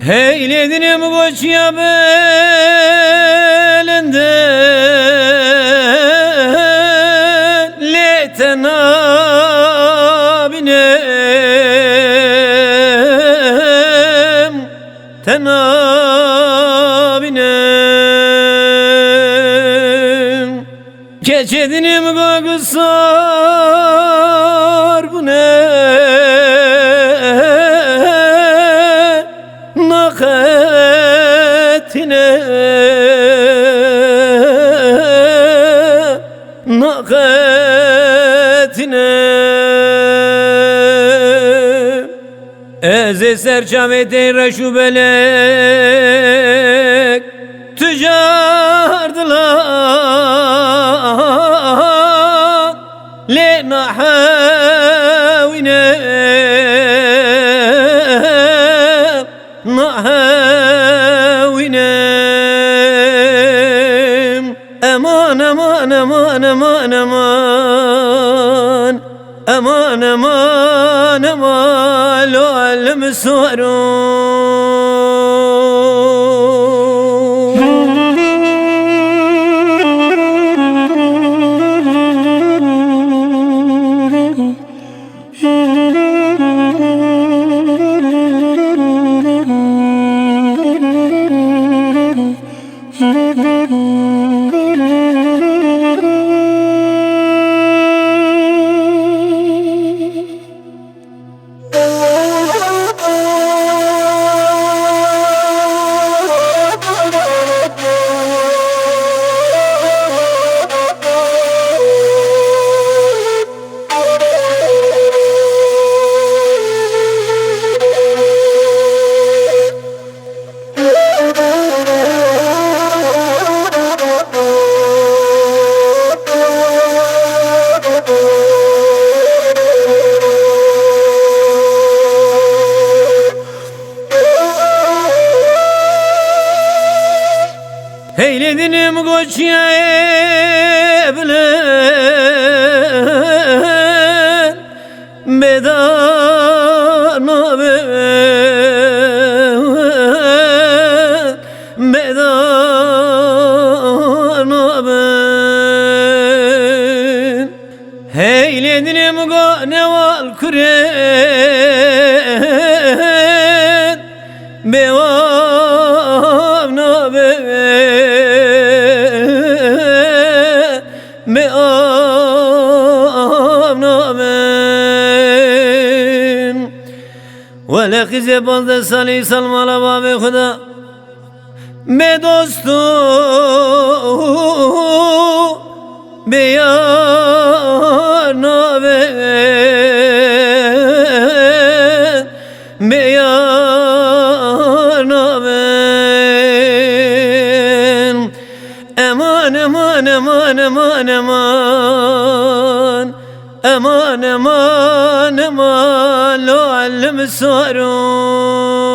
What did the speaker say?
Heyledin koç ya belinde letena binem tena binem keçedinim gagısar bu ne naketine ez serçavete reşubelek tücardılar le nahavine aman aman aman aman aman aman aman aman lo alem Heyledim koç ya evlen bedana bedana ben heyledim ko neval kuren bevavna ولا خزي بلد سالي سلم على باب خدا بدوستو بيار نابن بيار نابن امان امان امان امان امان امان امان امان لو علم السارون